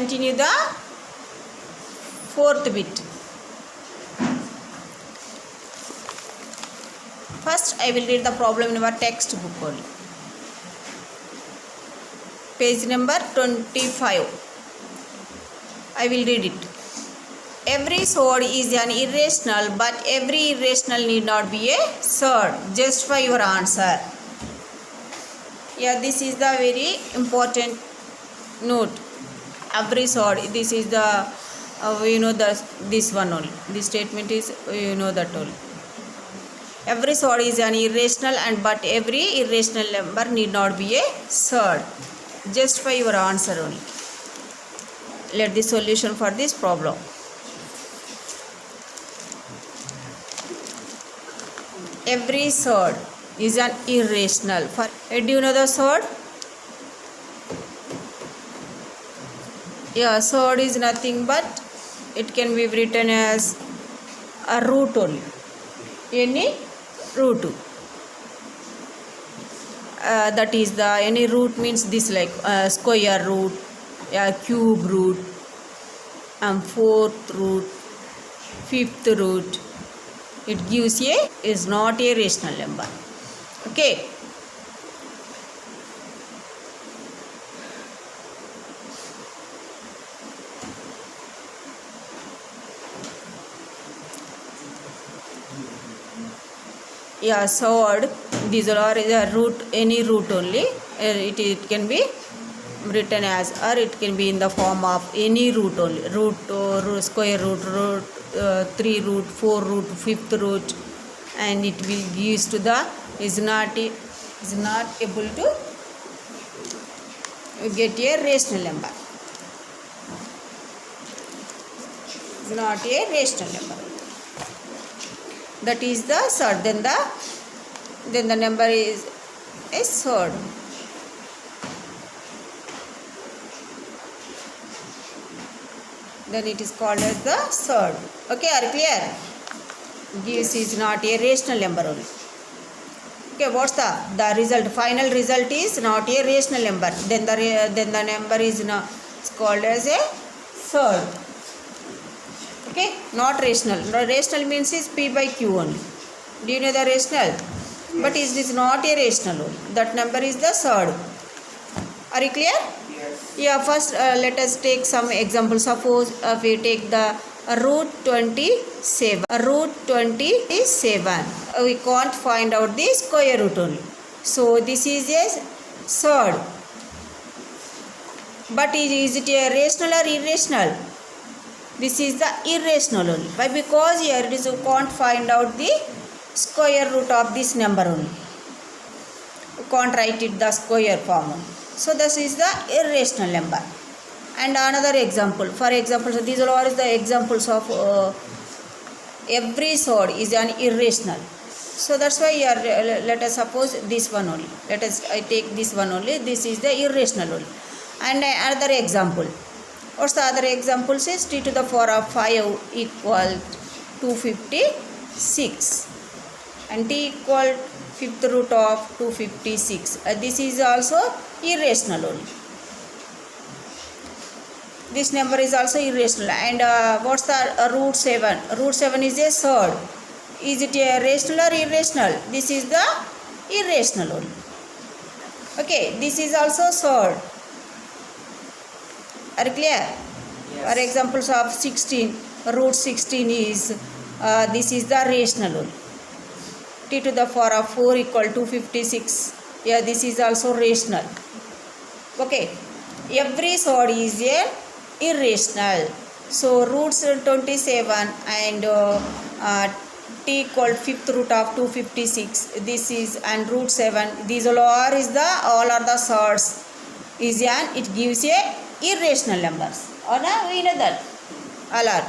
continue the fourth bit. First, I will read the problem in our textbook only. Page number 25. I will read it. Every sword is an irrational, but every irrational need not be a sword. Justify your answer. Yeah, this is the very important note. Every sword. This is the this one only. This statement is that only. Every sword is an irrational, but every irrational number need not be a sword. Justify your answer only. Let the solution for this problem. Every sword is an irrational. Do you know the sword? Yeah, sword is nothing but it can be written as a root only. Any root. That is the any root means this like square root, cube root, fourth root, fifth root. It gives is not a rational number. Okay. Yeah, sword. These are the root, any root only. It can be written as, or it can be in the form of any root only. Root, square root, 3 root, 4 root, 5th root, and it will gives to the is not able to get a rational number. Is not a rational number. That is the third. Then the number is a third. Then it is called as the third. Okay, are you clear? Gives is not a rational number only. Okay, what's the result? Final result is not a rational number. Then the number is called as a third. Okay, not rational. Rational means is P by Q only. Do you know the rational? Yes. But is this not a rational only? That number is the third. Are you clear? Yes. Yeah, first let us take some examples. Suppose we take the root 27. Root 27. We can't find out the square root only. So this is a third. But is it a rational or irrational? This is the irrational only. Why? Because here it is you can't find out the square root of this number only. You can't write it the square form only. So this is the irrational number. And another example. For example, so these are all the examples of every sword is an irrational. So that's why here let us suppose this one only. I take this one only. This is the irrational only. And another example. What's the other example? Says t to the power of 5 equal 256 and t equal fifth root of 256. This is also irrational only. This number is also irrational. And what's the root 7? Root 7 is a third. Is it a rational or irrational? This is the irrational only. Okay, this is also third. Are you clear? Yes. For examples of 16, root 16 is, this is the rational only. T to the power of 4 equal to 256. Yeah, this is also rational. Okay, every sword is a irrational. So, root 27 and t equal fifth root of 256. This is, and root 7. These all are the swords. Is an, it gives a irrational numbers. Or na, we know that. All are.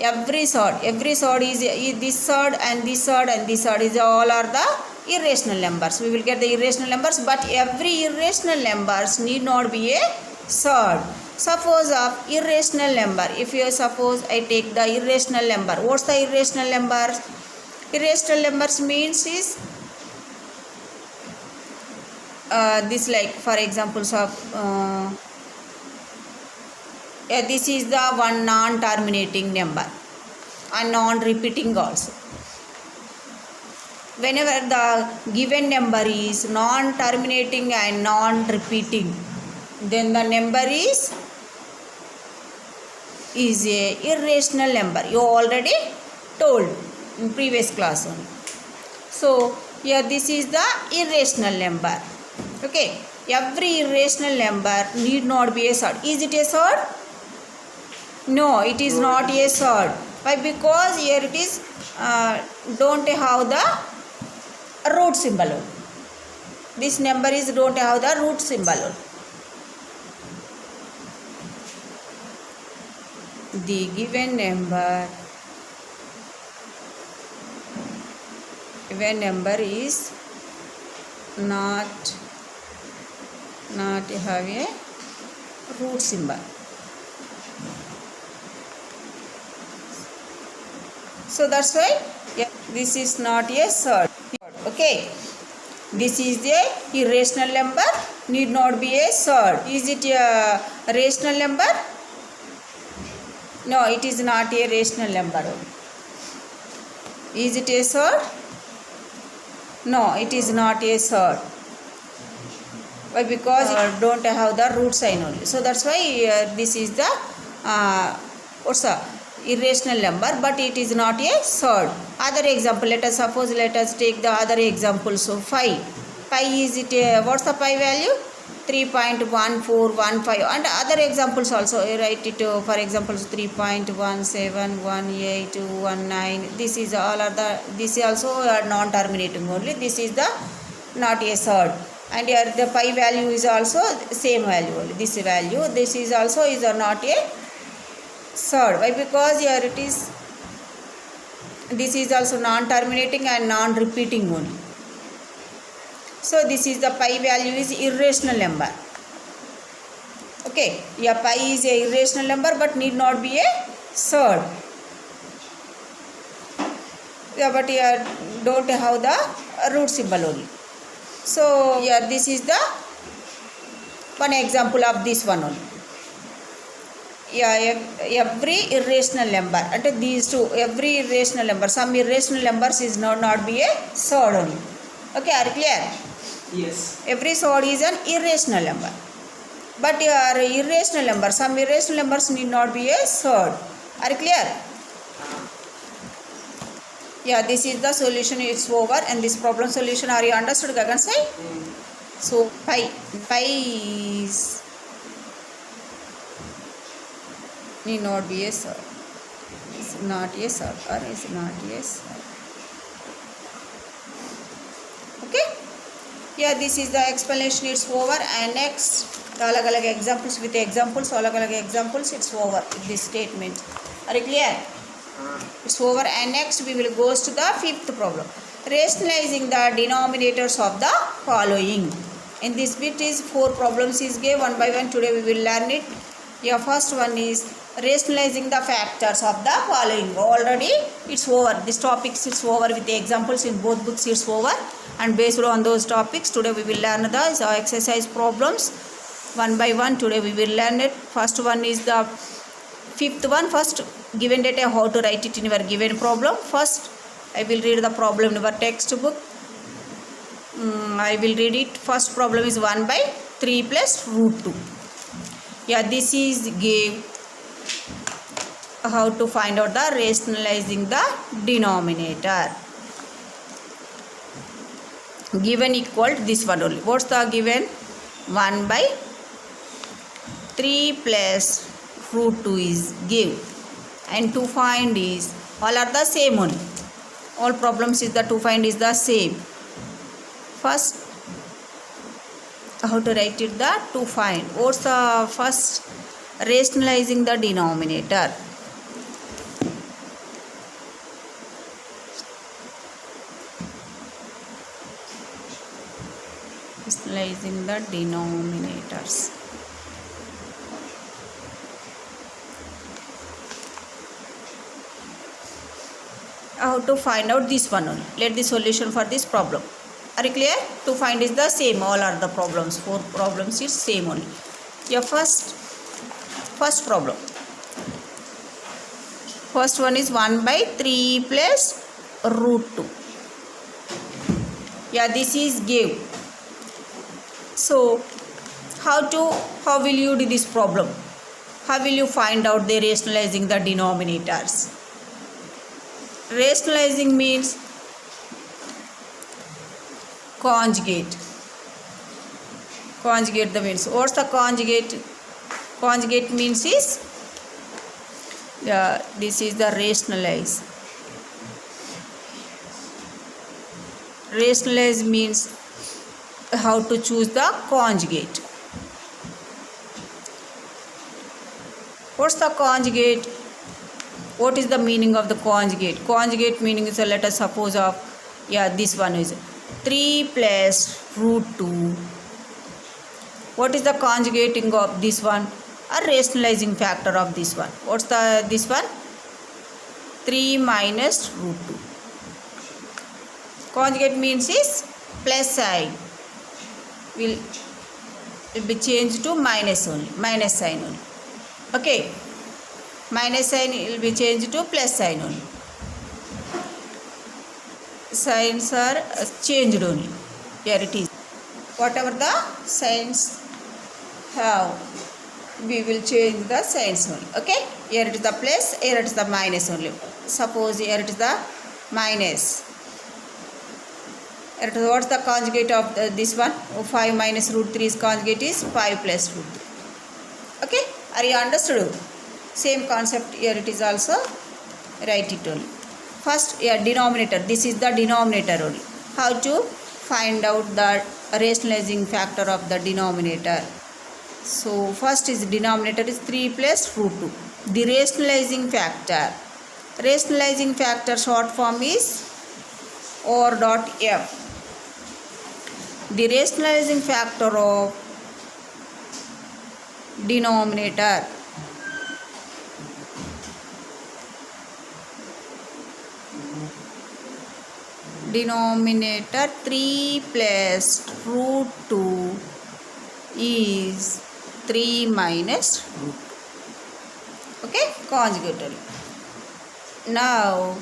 Every sword is this sword and this sword and this sword is all are the irrational numbers. We will get the irrational numbers, but every irrational numbers need not be a sword. Suppose of irrational number. If you suppose I take the irrational number. What's the irrational numbers? Irrational numbers means is this, like for examples of this is the one non-terminating number and non-repeating also. Whenever the given number is non-terminating and non-repeating, then the number is a irrational number. You already told in previous class only. So here this is the irrational number. Okay, every irrational number need not be a surd. Is it a surd? No, it is not a surd. Why? Because here it is don't have the root symbol. This number is don't have the root symbol. The given number is not have a root symbol. So that's why this is not a surd. Okay, this is a irrational number, need not be a surd. Is it a rational number? No, it is not a rational number. Is it a surd? No, it is not a surd. Why? Because it don't have the root sign only. So that's why this is the irrational number, but it is not a surd. Other example, let us take the other example. So pi is it a, what's the pi value? 3.1415. And other examples also, write it for example 3.171819. This is all are the, this is also non-terminating only. This is the not a surd. And here the pi value is also same value only. This value, this is also is not a surd. Why? Because here it is, this is also non-terminating and non-repeating only. So this is the pi value is irrational number. Okay, yeah, pi is a irrational number but need not be a surd. Yeah, but here don't have the root symbol only. So yeah, this is the one example of this one only. Yeah, every irrational number, and these two, every irrational number, some irrational numbers is not be a surd only. Okay, are you clear? Yes. Every surd is an irrational number, but your irrational number, some irrational numbers need not be a surd. Are you clear? Yeah, this is the solution. It's over, and this problem solution. Are you understood, Gagan Sai? So pi is need not be a surd. Is not a surd or is not a surd. Okay. Yeah, this is the explanation. It's over, and next alag examples with examples, alag examples. It's over with this statement. Are you clear? It's over, and next we will go to the fifth problem. Rationalizing the denominators of the following. In this bit is 4 problems is given one by one. Today we will learn it. Yeah, first one is rationalizing the factors of the following. Already it's over. This topic is over with the examples in both books. It's over, and based on those topics today we will learn the exercise problems one by one. Today we will learn it. First one is the fifth one. First, given data, how to write it in your given problem. First I will read the problem in your textbook. I will read it. First problem is 1 by 3 plus root 2. Yeah, this is give how to find out the rationalizing the denominator. Given equal to this one only. What's the given? 1 by 3 plus root 2 is give, and to find is all are the same only. All problems is the to find is the same. First, how to write it? The to find. What's the first? Rationalizing the denominator. Rationalizing the denominators. How to find out this one only. Let the solution for this problem. Are you clear? To find is the same. All are the problems. 4 problems is same only. Your first problem. First one is 1 by 3 plus root 2. Yeah, this is give. So how will you do this problem? How will you find out the rationalizing the denominators? Rationalizing means conjugate. Conjugate the means. What's the conjugate? Conjugate means is this is the rationalize. Rationalize means how to choose the conjugate. What's the conjugate? What is the meaning of the conjugate? Conjugate meaning is, let us suppose of, this one is 3 plus root 2. What is the conjugating of this one? A rationalizing factor of this one. What's this one? 3 minus root 2. Conjugate means is plus sign will be changed to minus only. Minus sign only. Okay. Minus sign will be changed to plus sign only. Signs are changed only. Here it is. Whatever the signs have, we will change the signs only. Okay. Here it is the plus, here it is the minus only. Suppose here it is the minus. What's the conjugate of this one? 5 minus root 3 is conjugate is 5 plus root 3. Okay. Are you understood? Same concept here it is also. Write it only. First, denominator. This is the denominator only. How to find out the rationalizing factor of the denominator? So, first is denominator is 3 plus root 2. The rationalizing factor. Rationalizing factor short form is or dot f. The rationalizing factor of denominator denominator 3 plus root 2 is 3 minus root 2. Okay, conjugate. Now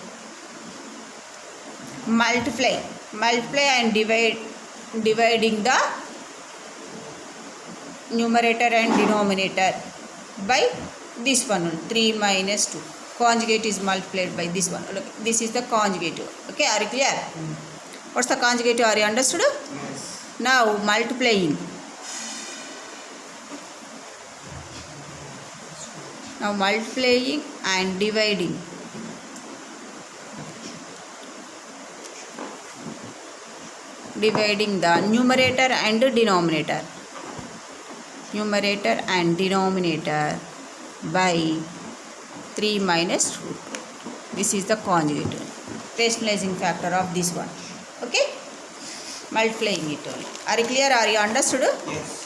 multiply and dividing the numerator and denominator by this one 3 minus 2. Conjugate is multiplied by this one. Look, this is the conjugate. Okay, are you clear? What's the conjugate? Are you understood? Yes. Now multiplying. Now multiplying and dividing. Dividing the numerator and denominator. Numerator and denominator by 3 minus root 2. This is the conjugate. Rationalizing factor of this one. Okay? Multiplying it only. Are you clear? Are you understood? Yes.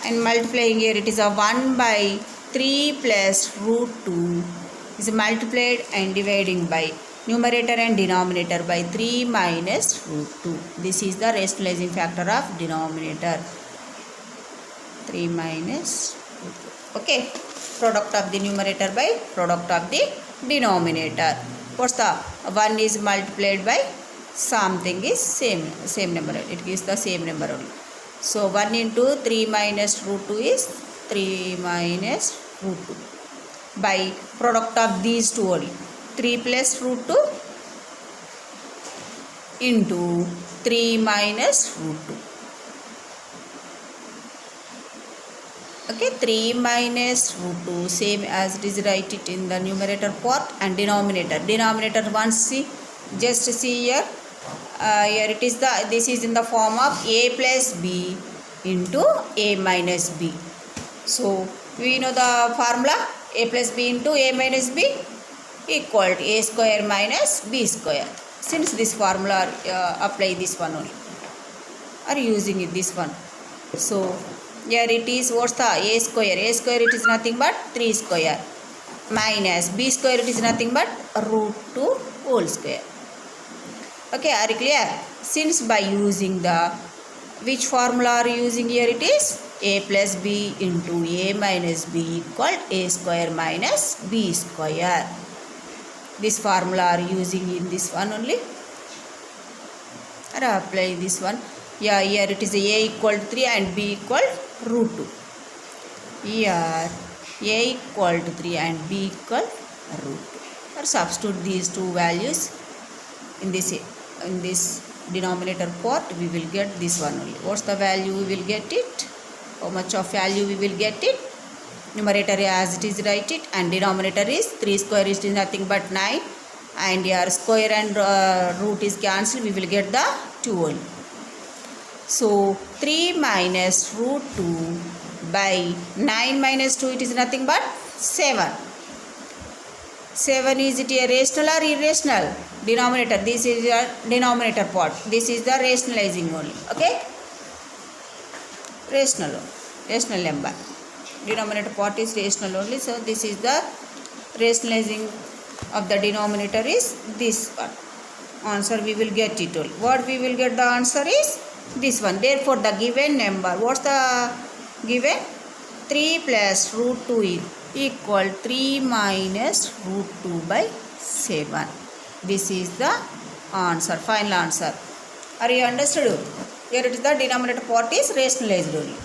And multiplying here it is a 1 by 3 plus root 2 is multiplied and dividing by numerator and denominator by 3 minus root 2. This is the rationalizing factor of denominator. 3 minus root 2. Okay. Product of the numerator by product of the denominator. What's the 1 is multiplied by something is same number. It gives the same number only. So 1 into 3 minus root 2 is 3 minus root 2 by product of these two only. 3 plus root 2 into 3 minus root 2. Okay, 3 minus root 2 same as it is, write it in the numerator part and denominator. Denominator once see, just see here. Here it is this is in the form of a plus b into a minus b. So we know the formula a plus b into a minus b equal to a square minus b square. Since this formula apply this one only. Are using it this one. So here it is, what's the a square? A square it is nothing but 3 square minus b square it is nothing but root 2 whole square. Okay, are you clear? Since by using the, which formula are you using here? It is a plus b into a minus b equal a square minus b square. This formula are using in this one only. Or apply this one. Yeah, here it is a equal to 3 and b equal root 2. Here a equal to 3 and b equal root 2. Or substitute these two values in this denominator part. We will get this one only. What's the value? We will get it. How much of value we will get it? Numerator as it is, write it, and denominator is 3 square is nothing but 9, and your square and root is cancelled. We will get the 2 only. So 3 minus root 2 by 9 minus 2, it is nothing but 7. 7 is it a rational or irrational? Denominator. This is your denominator part. This is the rationalizing only. Okay? Rational number. Denominator part is rational only. So this is the rationalizing of the denominator is this one. Answer we will get it all. What we will get the answer is this one. Therefore the given number, what's the given? 3 plus root 2 equal 3 minus root 2 by 7. This is the answer, final answer. Are you understood? Here it is the denominator part is rationalized only.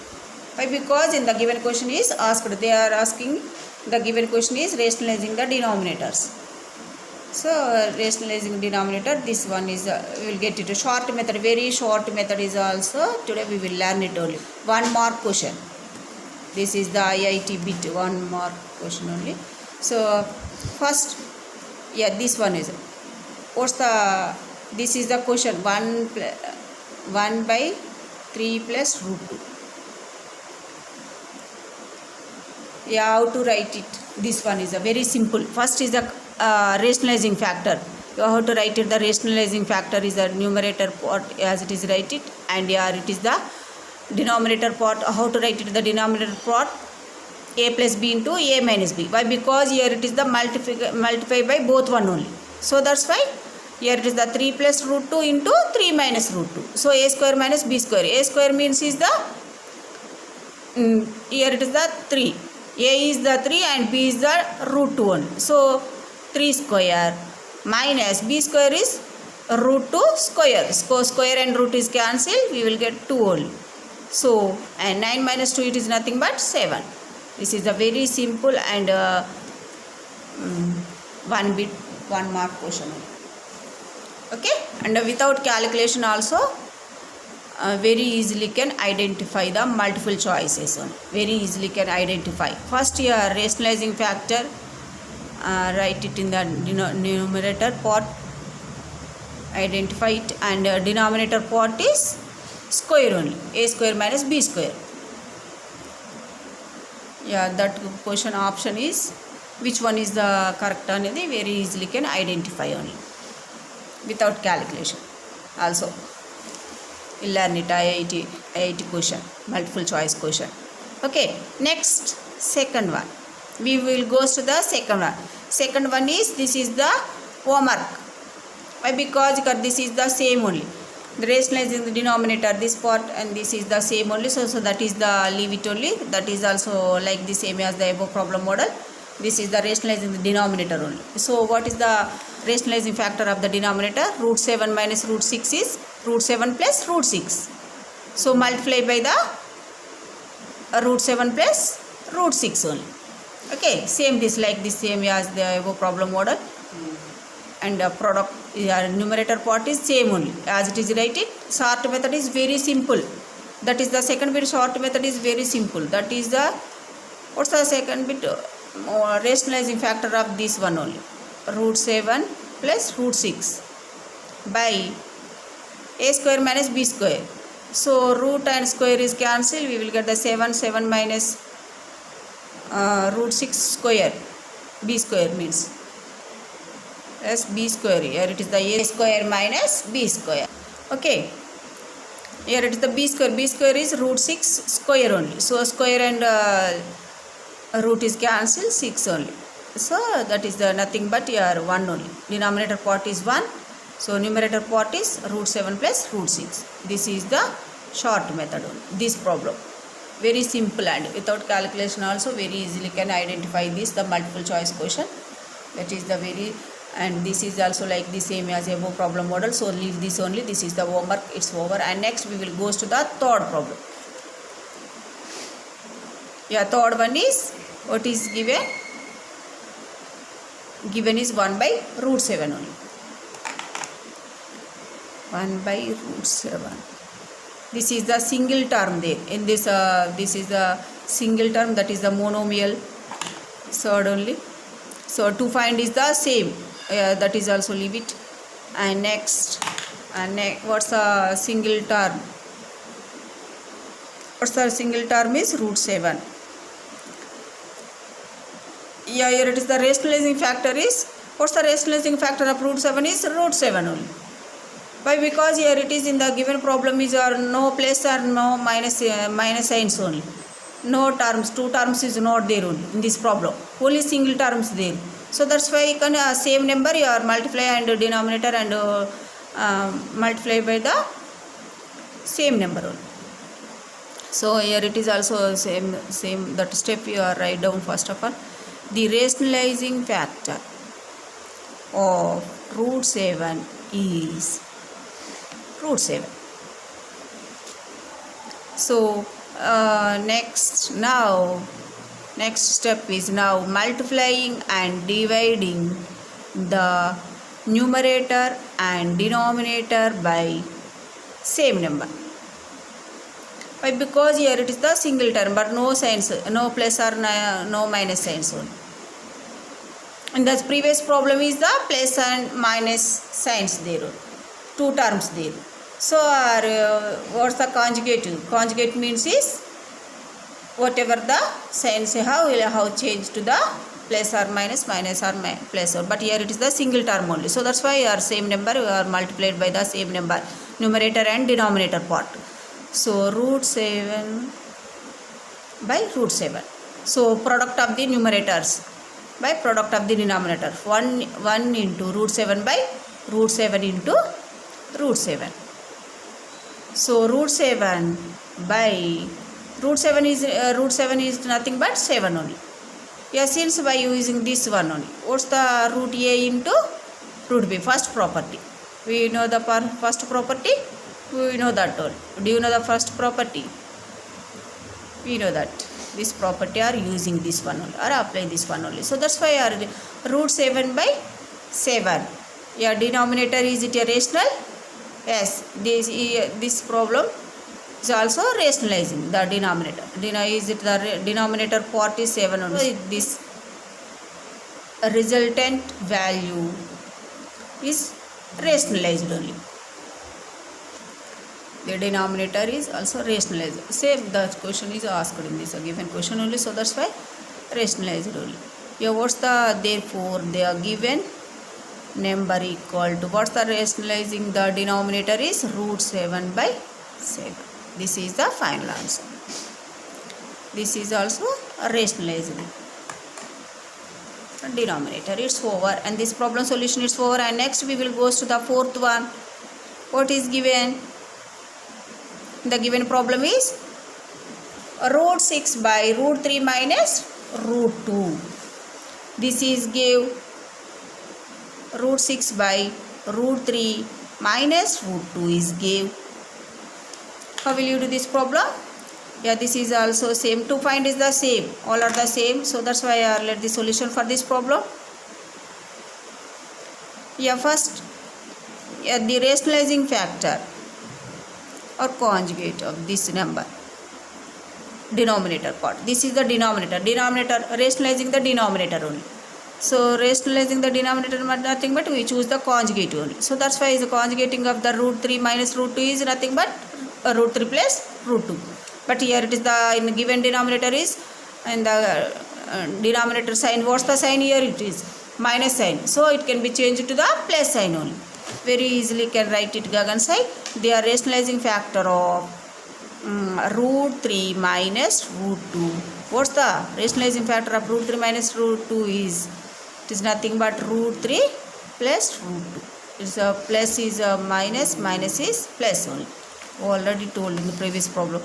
Why? Because in the given question is asked, they are asking, the given question is rationalizing the denominators. So rationalizing denominator, this one is we will get it. A short method, very short method is also, today we will learn it only. 1 mark question. This is the IIT bit 1 mark question only. So first, yeah, this one is, what's the, this is the question 1 by 3 plus root 2. Yeah, how to write it? This one is a very simple. First is the rationalizing factor. You have to write it. The rationalizing factor is the numerator part as it is, write it, and here it is the denominator part. How to write it? The denominator part a plus b into a minus b. Why? Because here it is the multiply by both one only. So that's why here it is the 3 plus root 2 into 3 minus root 2. So a square minus b square. A square means is the here it is the 3. A is the 3 and b is the root 2 only. So 3 square minus b square is root 2 square. So square and root is cancelled. We will get 2 only. So and 9 minus 2, it is nothing but 7. This is a very simple and 1 bit 1 mark question only. Okay, and without calculation also very easily can identify the multiple choices only. Very easily can identify. First here rationalizing factor, write it in the numerator part, identify it, and denominator part is square only, a square minus b square. Yeah, that question option is, which one is the correct అనేది very easily can identify only without calculation. Also we'll learn it. IIT question, multiple choice question. Okay, next second one. We will go to the second one. Second one is, this is the homework. Why? Because this is the same only. The rationalizing the denominator, this part and this is the same only. So that is the leave it only. That is also like the same as the above problem model. This is the rationalizing the denominator only. So what is the rationalizing factor of the denominator? Root 7 minus root 6 is root 7 plus root 6. So multiply by the root 7 plus root 6 only. Okay, same this like the same as the above problem model. And product numerator part is same only as it is, write it. Short method is very simple. That is the second bit. Short method is very simple. That is the, what's the second bit? Rationalizing factor of this one only, root 7 plus root 6 by a square minus b square. So root and square is cancelled. We will get the 7 minus root 6 square, b square means as b square. Here it is the a square minus b square. Okay, here it is the b square. B square is root 6 square only. So square and root is cancelled, 6 only. So that is the nothing but your 1 only. Denominator part is 1. So numerator part is root 7 plus root 6. This is the short method only. This problem. Very simple and without calculation also very easily can identify this, the multiple choice question. That is the very, and this is also like the same as above problem model. So leave this only. This is the homework. It's over. And next we will go to the third problem. Yeah, third one is, what is given? Given is 1 by root 7 only. 1 by root 7. This is the single term there. In this, this is the single term, that is the monomial third only. So to find is the same. That is also leave it. And next, what's the single term? What's the single term is root 7. Yeah, here it is the rationalizing factor is, what's the rationalizing factor of root 7 is root 7 only. Why? Because here it is in the given problem is no plus or no minus signs only. No terms, two terms is not there only in this problem. Only single terms there. So that's why you can same number you are multiply and denominator and multiply by the same number only. So here it is also same that step you are write down first of all. The rationalizing factor of root 7 is root 7. So next step is now multiplying and dividing the numerator and denominator by same number. Why? Because here it is the single term but no signs, no plus or no minus signs only. In the previous problem is the plus and minus signs there, two terms there. So what's the conjugate? Conjugate means is whatever the signs have will have changed to the plus or minus or plus or, but here it is the single term only. So that's why your same number you are multiplied by the same number, numerator and denominator part. So root 7 by root 7. So product of the numerators by product of the denominator. 1 into root 7 by root 7 into root 7. So root 7 by root 7 is nothing but 7 only. Yeah, since by using this one only. What's the root A into root B? First property. We know the first property. We know that all. Do you know the first property? We know that this property are using this one only or apply this one only. So that's why our root 7 by 7. Yeah, denominator is it a rational? Yes, this problem is also rationalizing the denominator. Is it the denominator part is 7 only. So this resultant value is rationalized only. The denominator is also rationalized. Same the question is asked in this given question only. So that's why rationalized only. Yeah, what's the, therefore they are given number equal to, what's the rationalizing the denominator is root 7 by 7. This is the final answer. This is also a rationalized denominator. It's over and this problem solution is over. And next we will go to the fourth one. What is given? The given problem is root 6 by root 3 minus root 2. This is give root 6 by root 3 minus root 2 is give. How will you do this problem? Yeah, this is also same. To find is the same. All are the same. So that's why I let the solution for this problem. Yeah, first the rationalizing factor or conjugate of this number, denominator part. This is the denominator. Denominator, rationalizing the denominator only. So rationalizing the denominator nothing but we choose the conjugate only. So that's why the conjugating of the root 3 minus root 2 is nothing but root 3 plus root 2. But here it is the in given denominator is and the denominator sign. What's the sign here? It is minus sign. So it can be changed to the plus sign only. Very easily can write it Gagan side. They are rationalizing factor of root 3 minus root 2. What's the rationalizing factor of root 3 minus root 2 is It is nothing but root 3 plus root 2. It's a plus is a minus, minus is plus only. Already told in the previous problem.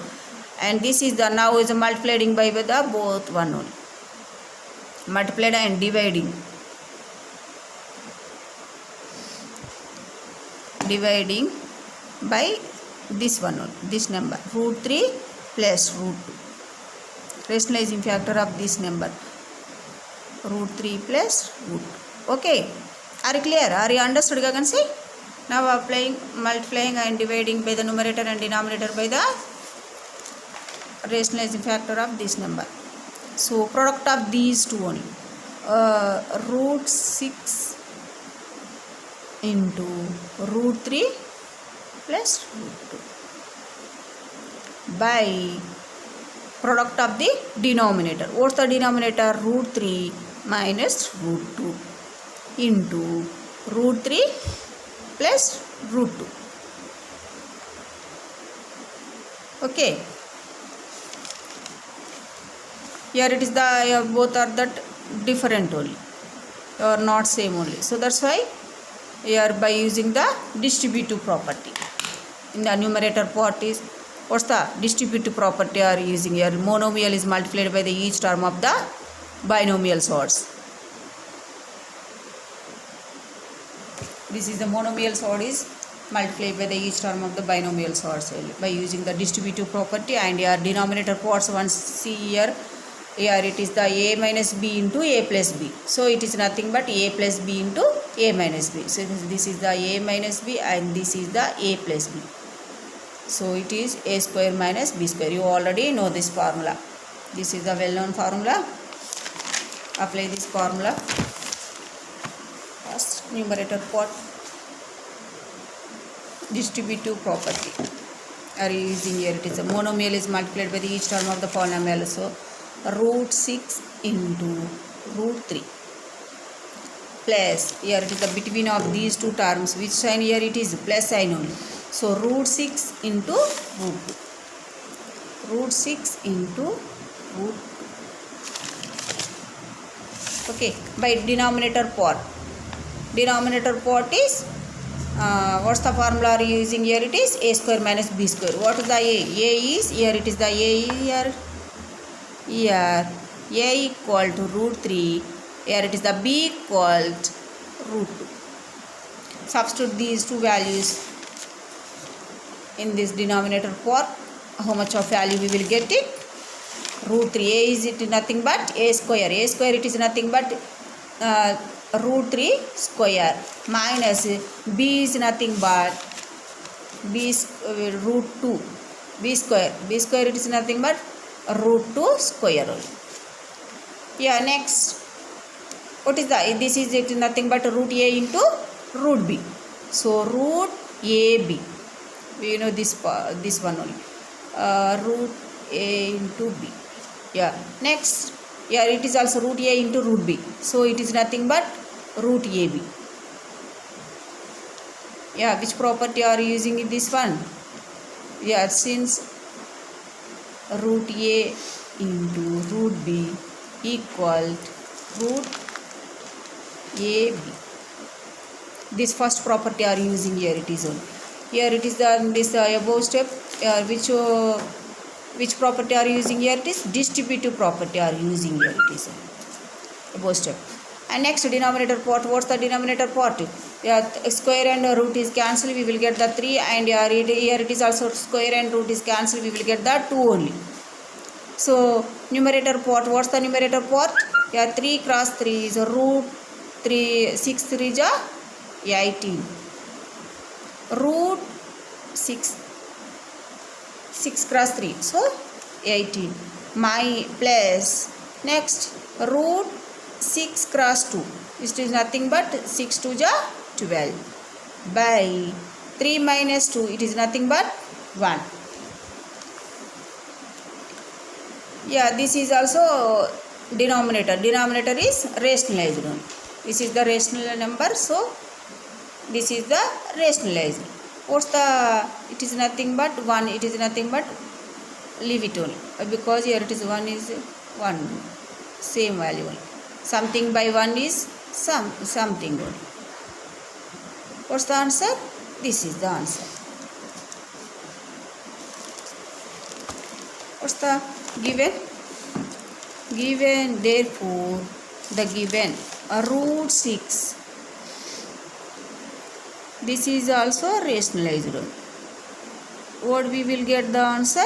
And this is the now is a multiplying by the both one only. Multiplied and dividing. Dividing by this one only, this number root 3 plus root 2. Rationalizing factor of this number root 3 plus root 2. Okay, are you clear? Are you understood? You can see now applying multiplying and dividing by the numerator and denominator by the rationalizing factor of this number. So product of these two only, root 6 into root 3 plus root 2 by product of the denominator. What's the denominator? Root 3 minus root 2 into root 3 plus root 2. Okay, here it is the both are that different only or not same only. So that's why here by using the distributive property in the numerator part is, what's the distributive property are using here? Monomial is multiplied by the each term of the binomial sorts. This is the monomial sort is multiplied by the each term of the binomial sorts by using the distributive property. And here denominator parts once see here it is the a minus b into a plus b. So it is nothing but a plus b into a minus b. So this is the a minus b and this is the a plus b. So it is a square minus b square. You already know this formula. This is the well known formula. Apply this formula. First numerator part distributive property are using here. It is a monomial is multiplied by the each term of the polynomial. So root 6 into root 3 plus, here it is the between of these two terms, which sign here it is plus sign only. So root 6 into root 2. Root 6 into root 2. Okay, by denominator part. Denominator part is what's the formula are you using here? It is a square minus b square. What is the a? A is here it is the a here. Here a equal to root 3. Here it is the b equal to root 2. Substitute these two values in this denominator part. How much of value we will get it? Root 3. A is it nothing but a square. A square it is nothing but root 3 square minus b is nothing but b root 2 b square. B square it is nothing but root 2 square only. Yeah, next what is that? This is it nothing but root a into root b. So root ab, we know this one only, root a into b. Yeah, next here it is also root a into root b. So it is nothing but root ab. Yeah, which property are you using in this one? Yeah, since root a into root b equal root ab. This first property are using here it is on. Here it is the this above step. Which property are you using here? It is distributive property are using here it is above step. And next denominator part. What's the denominator part? Yeah, square and root is cancelled. We will get the 3, and here it is also square and root is cancelled. We will get the 2 only. So numerator part. What's the numerator part? Yeah, 3 cross 3 is root 3. 6 3 is 18. Root 6 cross 3. So 18. My plus next root 6 cross 2. It is nothing but 6 2 is 12 by 3 minus 2. It is nothing but 1. Yeah, this is also denominator. Denominator is rationalized. This is the rational number. So this is the rationalized. What's the? It is nothing but 1. It is nothing but leave it only because here it is 1 is 1 same value only. Something by 1 is something only. What's the answer? This is the answer. What's the given? Given, therefore, the given root 6. This is also rationalized. What we will get the answer?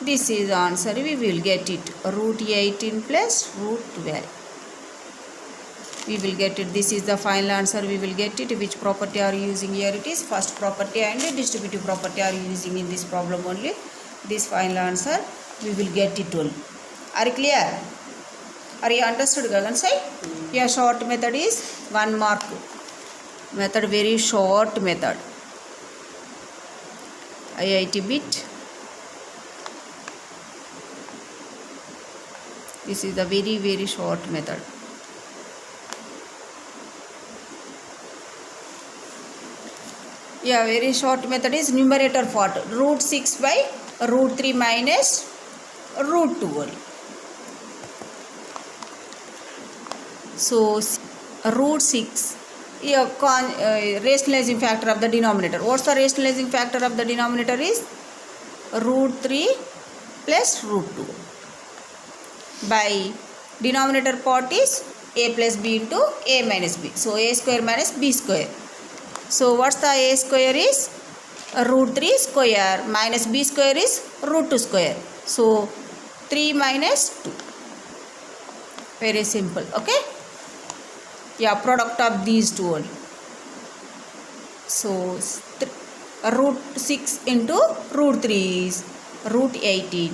This is the answer. We will get it. Root 18 plus root 12. We will get it. This is the final answer. We will get it. Which property are you using here? It is first property and distributive property are you using in this problem only. This final answer we will get it only. Are you clear? Are you understood, girls? Your short method is 1 mark. Method very short method. IIT bit. This is the very short method. Yeah, very short method is numerator part. Root 6 by root 3 minus root 2 only. So root 6, rationalizing factor of the denominator. What's the rationalizing factor of the denominator is? Root 3 plus root 2. By denominator part is a plus b into a minus b. So a square minus b square. So what's the a square is? Root 3 square minus b square is root 2 square. So 3 minus 2. Very simple. Okay. Yeah, product of these two only. So root 6 into root 3 is root 18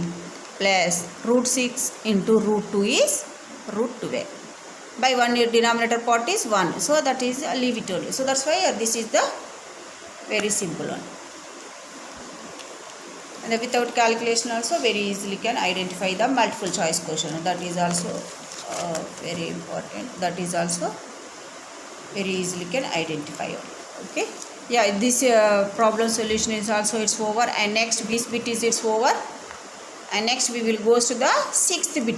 plus root 6 into root 2 is root 12. By one denominator part is 1. So that is leave it only. So that's why this is the very simple one. And without calculation also very easily can identify the multiple choice question. That is also very important. That is also very easily can identify. Okay. Yeah, this problem solution is also it's over. And next this bit is it's over. And next we will go to the 6th bit.